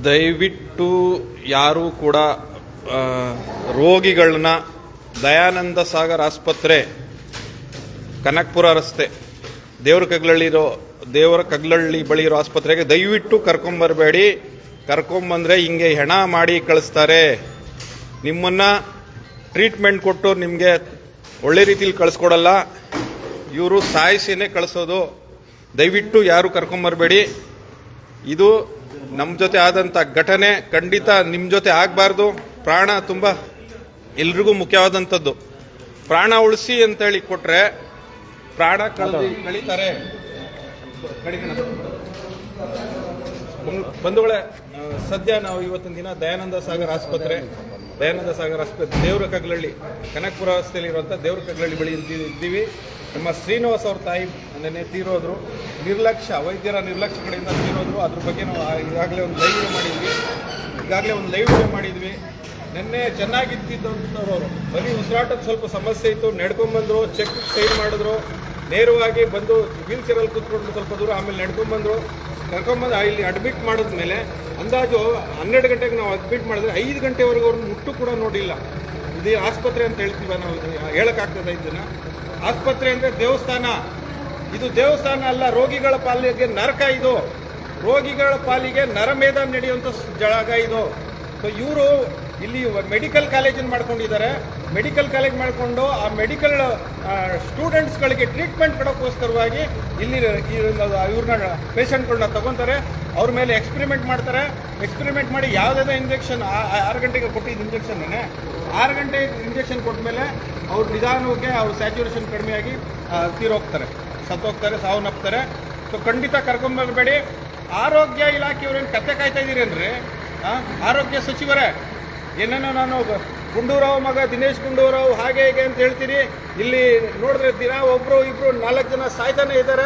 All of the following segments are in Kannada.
ದಯವಿಟ್ಟು ಯಾರೂ ಕೂಡ ರೋಗಿಗಳನ್ನ ದಯಾನಂದ ಸಾಗರ್ ಆಸ್ಪತ್ರೆ, ಕನಕಪುರ ರಸ್ತೆ, ದೇವರ ಕಗ್ಲಳ್ಳಿ ಬಳಿ ಇರೋ ಆಸ್ಪತ್ರೆಗೆ ದಯವಿಟ್ಟು ಕರ್ಕೊಂಬರಬೇಡಿ. ಕರ್ಕೊಂಬಂದರೆ ಹಿಂಗೆ ಹೆಣ ಮಾಡಿ ಕಳಿಸ್ತಾರೆ. ನಿಮ್ಮನ್ನು ಟ್ರೀಟ್ಮೆಂಟ್ ಕೊಟ್ಟು ನಿಮಗೆ ಒಳ್ಳೆ ರೀತಿಲಿ ಕಳಿಸ್ಕೊಡಲ್ಲ, ಇವರು ಸಾಯಿಸಿನೇ ಕಳಿಸೋದು. ದಯವಿಟ್ಟು ಯಾರು ಕರ್ಕೊಂಬರಬೇಡಿ. ಇದು ನಮ್ಮ ಜೊತೆ ಆದಂಥ ಘಟನೆ, ಖಂಡಿತ ನಿಮ್ಮ ಜೊತೆ ಆಗಬಾರ್ದು. ಪ್ರಾಣ ತುಂಬ ಎಲ್ರಿಗೂ ಮುಖ್ಯವಾದಂಥದ್ದು. ಪ್ರಾಣ ಉಳಿಸಿ ಅಂತೇಳಿ ಕೊಟ್ಟರೆ ಪ್ರಾಣ ಕಳೀತಾರೆ. ಬಂಧುಗಳೇ, ಸದ್ಯ ನಾವು ಇವತ್ತಿನ ದಿನ ದಯಾನಂದ ಸಾಗರ್ ಆಸ್ಪತ್ರೆ, ದೇವರ ಕಗ್ಲಳ್ಳಿ, ಕನಕಪುರ ರಸ್ತೆಯಲ್ಲಿರುವಂಥ ದೇವರ ಕಗ್ಲಳ್ಳಿ ಬಳಿ ಇದ್ದೀವಿ. ನಮ್ಮ ಶ್ರೀನಿವಾಸ್ ಅವ್ರ ತಾಯಿ ನೆನ್ನೆ ತೀರೋದ್ರು. ವೈದ್ಯರ ನಿರ್ಲಕ್ಷ್ಯ ಕಡೆಯಿಂದ ತೀರೋದ್ರು. ಅದ್ರ ಬಗ್ಗೆ ನಾವು ಈಗಾಗಲೇ ಒಂದು ಲೈವ್ ವಿಡಿಯೋ ಮಾಡಿದ್ವಿ. ನಿನ್ನೆ ಚೆನ್ನಾಗಿದ್ದಂಥವ್ರು ಬರೀ ಉಸಿರಾಟಕ್ಕೆ ಸ್ವಲ್ಪ ಸಮಸ್ಯೆ ಇತ್ತು, ನಡ್ಕೊಂಡ್ಬಂದರು, ಚೆಕ್ ಸೈನ್ ಮಾಡಿದ್ರು, ನೇರವಾಗಿ ಬಂದು ವೀಲ್ ಚೇರಲ್ಲಿ ಕೂತ್ಕೊಂಡು ಸ್ವಲ್ಪ ದೂರ, ಆಮೇಲೆ ನಡ್ಕೊಂಡ್ಬಂದರು. ಕರ್ಕೊಂಬಂದು ಇಲ್ಲಿ ಅಡ್ಮಿಟ್ ಮಾಡಿದ್ಮೇಲೆ ಅಂದಾಜು 12 ಗಂಟೆಗೆ ನಾವು ಅಡ್ಮಿಟ್ ಮಾಡಿದ್ರೆ 5 ಗಂಟೆವರೆಗೂ ಅವ್ರನ್ನ ಮುಟ್ಟು ಕೂಡ ನೋಡಿಲ್ಲ. ಇದು ಆಸ್ಪತ್ರೆ ಅಂತ ಹೇಳ್ತೀವಿ ನಾವು, ಹೇಳೋಕ್ಕಾಗ್ತದೆ. ಇದನ್ನು ಆಸ್ಪತ್ರೆ ಅಂದರೆ ದೇವಸ್ಥಾನ, ಇದು ದೇವಸ್ಥಾನ ಅಲ್ಲ. ರೋಗಿಗಳ ಪಾಲಿಗೆ ನರಕ ಇದು. ರೋಗಿಗಳ ಪಾಲಿಗೆ ನರಮೇಧ ನಡೆಯುವಂಥ ಜಾಗ ಇದು. ಸೊ ಇವರು ಇಲ್ಲಿ ಮೆಡಿಕಲ್ ಕಾಲೇಜನ್ನು ಮಾಡ್ಕೊಂಡಿದ್ದಾರೆ. ಮೆಡಿಕಲ್ ಕಾಲೇಜ್ ಮಾಡಿಕೊಂಡು ಆ ಮೆಡಿಕಲ್ ಸ್ಟೂಡೆಂಟ್ಸ್ಗಳಿಗೆ ಟ್ರೀಟ್ಮೆಂಟ್ ಕೊಡೋಕ್ಕೋಸ್ಕರವಾಗಿ ಇಲ್ಲಿ ಇವ್ರನ್ನ ಪೇಷಂಟ್ಗಳನ್ನ ತಗೊತಾರೆ. ಅವ್ರ ಮೇಲೆ ಎಕ್ಸ್ಪೆರಿಮೆಂಟ್ ಮಾಡ್ತಾರೆ. ಎಕ್ಸ್ಪೆರಿಮೆಂಟ್ ಮಾಡಿ ಯಾವುದಾದ್ರೂ ಇಂಜೆಕ್ಷನ್ 6 ಗಂಟೆಗೆ ಕೊಟ್ಟಿದ್ದು ಇಂಜೆಕ್ಷನ್ನೇ 6 ಗಂಟೆ ಇಂಜೆಕ್ಷನ್ ಕೊಟ್ಟ ಮೇಲೆ ಅವ್ರು ನಿಧಾನಕ್ಕೆ ಅವ್ರ ಸ್ಯಾಚುರೇಷನ್ ಕಡಿಮೆಯಾಗಿ ತೀರೋಗ್ತಾರೆ, ಸತ್ತೋಗ್ತಾರೆ, ಸಾವನ್ನಪ್ತಾರೆ. ಸೊ ಖಂಡಿತ ಕರ್ಕೊಂಬರಬೇಡಿ. ಆರೋಗ್ಯ ಇಲಾಖೆಯವ್ರೇನು ಕತ್ತೆ ಕಾಯ್ತಾ ಇದ್ದೀರೇನ್ರಿ? ಆರೋಗ್ಯ ಸಚಿವರೇ, ಏನೇನೋ ನಾನು ಗುಂಡೂರಾವ್ ಮಗ ದಿನೇಶ್ ಗುಂಡೂರಾವ್ ಹಾಗೆ ಹೀಗೆ ಅಂತ ಹೇಳ್ತೀರಿ. ಇಲ್ಲಿ ನೋಡಿದ್ರೆ ದಿನ ಒಬ್ಬರು ಇಬ್ಬರು 4 ಜನ ಸಾಯ್ತಾನೆ ಇದ್ದಾರೆ.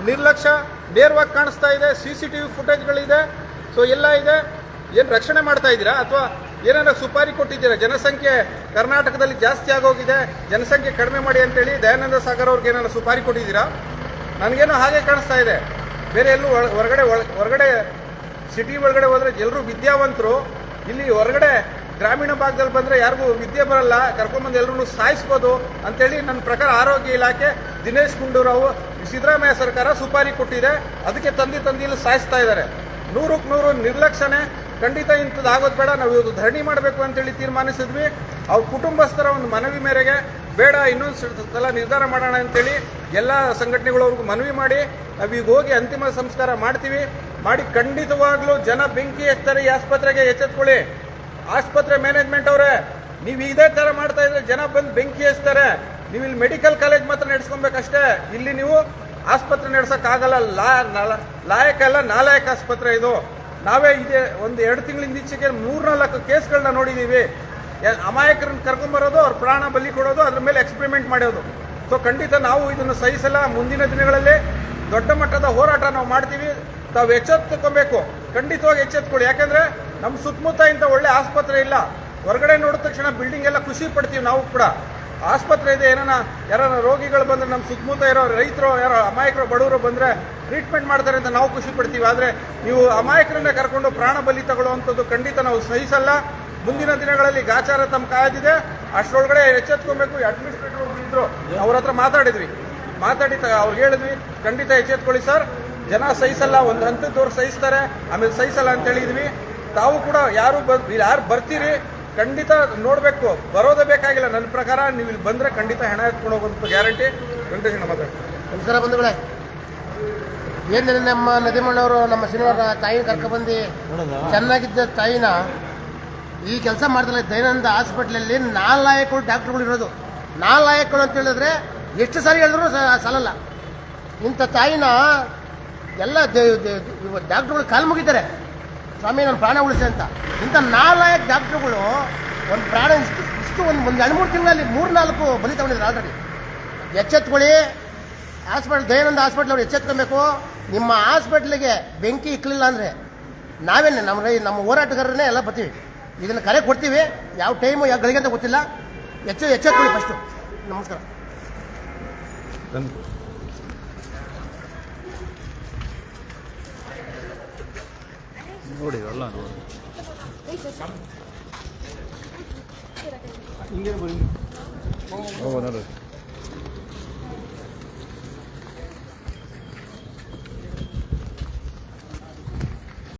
ನಿರ್ಲಕ್ಷ್ಯ ನೇರವಾಗಿ ಕಾಣಿಸ್ತಾ ಇದೆ. CCTV ಫುಟೇಜ್ಗಳಿದೆ. ಸೊ ಎಲ್ಲ ಇದೆ. ಏನು ರಕ್ಷಣೆ ಮಾಡ್ತಾ ಇದ್ದೀರಾ ಅಥವಾ ಏನಾರ ಸುಪಾರಿ ಕೊಟ್ಟಿದ್ದೀರಾ? ಜನಸಂಖ್ಯೆ ಕರ್ನಾಟಕದಲ್ಲಿ ಜಾಸ್ತಿ ಆಗೋಗಿದೆ, ಜನಸಂಖ್ಯೆ ಕಡಿಮೆ ಮಾಡಿ ಅಂತೇಳಿ ದಯಾನಂದ ಸಾಗರ್ ಅವ್ರಿಗೆ ಏನಾರ ಸುಪಾರಿ ಕೊಟ್ಟಿದ್ದೀರಾ? ನನಗೇನೋ ಹಾಗೆ ಕಾಣಿಸ್ತಾ ಇದೆ. ಬೇರೆ ಎಲ್ಲೂ ಹೊರಗಡೆ ಸಿಟಿ ಒಳಗಡೆ ಹೋದರೆ ಎಲ್ಲರೂ ವಿದ್ಯಾವಂತರು. ಇಲ್ಲಿ ಹೊರಗಡೆ ಗ್ರಾಮೀಣ ಭಾಗದಲ್ಲಿ ಬಂದರೆ ಯಾರಿಗೂ ವಿದ್ಯೆ ಬರಲ್ಲ, ಕರ್ಕೊಂಬಂದು ಎಲ್ಲರೂ ಸಾಯಿಸ್ಬೋದು ಅಂತೇಳಿ ನನ್ನ ಪ್ರಕಾರ ಆರೋಗ್ಯ ಇಲಾಖೆ, ದಿನೇಶ್ ಗುಂಡೂರಾವ್, ಸಿದ್ದರಾಮಯ್ಯ ಸರ್ಕಾರ ಸುಪಾರಿ ಕೊಟ್ಟಿದೆ. ಅದಕ್ಕೆ ಇಲ್ಲಿ ಸಾಯಿಸ್ತಾ ಇದ್ದಾರೆ. 100ಕ್ಕೆ 100 ನಿರ್ಲಕ್ಷ್ಯನೇ. ಖಂಡಿತ ಇಂಥದ್ದು ಆಗೋದು ಬೇಡ. ನಾವು ಇವತ್ತು ಧರಣಿ ಮಾಡಬೇಕು ಅಂತೇಳಿ ತೀರ್ಮಾನಿಸಿದ್ವಿ. ಅವ್ರ ಕುಟುಂಬಸ್ಥರ ಒಂದು ಮನವಿ ಮೇರೆಗೆ ಬೇಡ, ಇನ್ನೊಂದು ಸಲ ನಿರ್ಧಾರ ಮಾಡೋಣ ಅಂತೇಳಿ ಎಲ್ಲ ಸಂಘಟನೆಗಳವ್ರಿಗೂ ಮನವಿ ಮಾಡಿ ನಾವೀಗ ಹೋಗಿ ಅಂತಿಮ ಸಂಸ್ಕಾರ ಮಾಡ್ತೀವಿ. ಮಾಡಿ ಖಂಡಿತವಾಗ್ಲೂ ಜನ ಬೆಂಕಿ ಹಚ್ತಾರೆ. ಈ ಆಸ್ಪತ್ರೆಗೆ ಎಚ್ಚೆತ್ಕೊಳ್ಳಿ. ಆಸ್ಪತ್ರೆ ಮ್ಯಾನೇಜ್ಮೆಂಟ್ ಅವರೇ, ನೀವು ಇದೇ ಥರ ಮಾಡ್ತಾ ಇದ್ರೆ ಜನ ಬಂದು ಬೆಂಕಿ ಹಚ್ತಾರೆ. ನೀವು ಇಲ್ಲಿ ಮೆಡಿಕಲ್ ಕಾಲೇಜ್ ಮಾತ್ರ ನಡೆಸ್ಕೊಬೇಕಷ್ಟೇ. ಇಲ್ಲಿ ನೀವು ಆಸ್ಪತ್ರೆ ನಡೆಸೋಕ್ಕಾಗಲ್ಲ. ಲಾಯಕ ಅಲ್ಲ, ನಾಲಾಯಕ ಆಸ್ಪತ್ರೆ ಇದು. ನಾವೇ ಇದೆ ಒಂದು 2 ತಿಂಗಳಿಂದ ಈಚೆಗೆ 3-4 ಕೇಸ್ಗಳನ್ನ ನೋಡಿದ್ದೀವಿ. ಅಮಾಯಕರನ್ನ ಕರ್ಕೊಂಬರೋದು, ಅವ್ರ ಪ್ರಾಣ ಬಲಿ ಕೊಡೋದು, ಅದ್ರ ಮೇಲೆ ಎಕ್ಸ್ಪೆರಿಮೆಂಟ್ ಮಾಡೋದು. ಸೊ ಖಂಡಿತ ನಾವು ಇದನ್ನು ಸಹಿಸಲ್ಲ. ಮುಂದಿನ ದಿನಗಳಲ್ಲಿ ದೊಡ್ಡ ಮಟ್ಟದ ಹೋರಾಟ ನಾವು ಮಾಡ್ತೀವಿ. ತಾವು ಎಚ್ಚೆತ್ತುಕೊಬೇಕು. ಖಂಡಿತವಾಗಿ ಎಚ್ಚೆತ್ಕೊಳ್ಳಿ. ಯಾಕಂದರೆ ನಮ್ಮ ಸುತ್ತಮುತ್ತ ಇಂಥ ಒಳ್ಳೆ ಆಸ್ಪತ್ರೆ ಇಲ್ಲ. ಹೊರಗಡೆ ನೋಡಿದ ತಕ್ಷಣ ಬಿಲ್ಡಿಂಗ್ ಎಲ್ಲ ಖುಷಿ ಪಡ್ತೀವಿ ನಾವು ಕೂಡ. ಆಸ್ಪತ್ರೆ ಇದೆ, ಯಾರು ರೋಗಿಗಳು ಬಂದರೆ ನಮ್ಮ ಸುತ್ತಮುತ್ತ ಇರೋ ರೈತರು, ಯಾರೋ ಅಮಾಯಕರು, ಬಡವರು ಬಂದರೆ ಟ್ರೀಟ್ಮೆಂಟ್ ಮಾಡ್ತಾರೆ ಅಂತ ನಾವು ಖುಷಿ ಪಡ್ತೀವಿ. ಆದರೆ ನೀವು ಅಮಾಯಕರನ್ನೇ ಕರ್ಕೊಂಡು ಪ್ರಾಣ ಬಲಿ ತಗೊಳ್ಳುವಂಥದ್ದು ಖಂಡಿತ ನಾವು ಸಹಿಸಲ್ಲ. ಮುಂದಿನ ದಿನಗಳಲ್ಲಿ ಗಾಚಾರ ತಮ್ಮ ಕಾಯ್ದಿದೆ. ಅಷ್ಟರೊಳಗಡೆ ಎಚ್ಚೆತ್ಕೊಬೇಕು. ಅಡ್ಮಿನಿಸ್ಟ್ರೇಟರ್ ಇದ್ರು, ಅವ್ರ ಹತ್ರ ಮಾತಾಡಿ ಅವ್ರಿಗೆ ಹೇಳಿದ್ವಿ, ಖಂಡಿತ ಎಚ್ಚೆತ್ಕೊಳ್ಳಿ ಸರ್, ಜನ ಸಹಿಸಲ್ಲ. ಒಂದು ಹಂತದವ್ರು ಸಹಿಸ್ತಾರೆ, ಆಮೇಲೆ ಸಹಿಸಲ್ಲ ಅಂತ ಹೇಳಿದ್ವಿ. ತಾವು ಕೂಡ ಯಾರು ಬರ್ತೀರಿ ಖಂಡಿತ ನೋಡಬೇಕು. ಬರೋದೇ ಬೇಕಾಗಿಲ್ಲ. ನನ್ನ ಪ್ರಕಾರ ನೀವು ಇಲ್ಲಿ ಬಂದರೆ ಖಂಡಿತ ಹೆಣ ಎತ್ಕೊಂಡು ಹೋಗೋದು ಗ್ಯಾರಂಟಿ. ವೆಂಕಟೇಶಣ್ಣ ಮಾತಾಡ್ತಾರೆ. ನಮಸ್ಕಾರ ಬಂಧುಗಳೇ. ಏನು ನಮ್ಮ ನದಿಮಣ್ಣವರು ನಮ್ಮ ಶ್ರೀನಿವಾಸ ತಾಯಿನ ಕರ್ಕೊಬಂದು ಚೆನ್ನಾಗಿದ್ದ ತಾಯಿನ ಈ ಕೆಲಸ ಮಾಡ್ತಾರೆ. ದಯಾನಂದ ಹಾಸ್ಪಿಟ್ಲಲ್ಲಿ 4 ಡಾಕ್ಟ್ರುಗಳು ಇರೋದು. 4 ಅಂತ ಹೇಳಿದ್ರೆ ಎಷ್ಟು ಸಾರಿ ಹೇಳಿದ್ರು ಸಾಲಲ್ಲ. ಇಂಥ ತಾಯಿನ ಎಲ್ಲ ಡಾಕ್ಟ್ರುಗಳು ಕಾಲು ಮುಗಿತಾರೆ, ಸ್ವಾಮಿ ನನ್ನ ಪ್ರಾಣ ಉಳಿಸಿ ಅಂತ. ಇಂಥ 4 ಡಾಕ್ಟ್ರುಗಳು ಒಂದು ಪ್ರಾಣ ಇಷ್ಟು ಒಂದು 2-3 ತಿಂಗಳಲ್ಲಿ 3-4 ಬಲಿ ತಗೊಂಡಿದ್ದಾರೆ ಆಲ್ರೆಡಿ. ಎಚ್ಚೆತ್ಕೊಳ್ಳಿ. ದಯಾನಂದ ಹಾಸ್ಪಿಟ್ಲ್ ಅವ್ರು ಎಚ್ಚೆತ್ಕೊಬೇಕು. ನಿಮ್ಮ ಹಾಸ್ಪಿಟ್ಲಿಗೆ ಬೆಂಕಿ ಇಕ್ಕಲಿಲ್ಲ ಅಂದರೆ ನಾವೇನೆ ನಮ್ಮ ಹೋರಾಟಗಾರರನ್ನೇ ಎಲ್ಲ ಬರ್ತೀವಿ. ಇದನ್ನು ಕರೆ ಕೊಡ್ತೀವಿ. ಯಾವ ಟೈಮು ಯಾವ ಗಳಿಗೆ ಅಂತ ಗೊತ್ತಿಲ್ಲ. ಎಚ್ಚೆತ್ಕೊಳ್ಳಿ ಫಸ್ಟು. ನಮಸ್ಕಾರ. ನೋಡಿ ಎಲ್ಲ ನೋಡಿ ಹಿಂಗೆ ಹೋಗೋದು ನೋಡಿ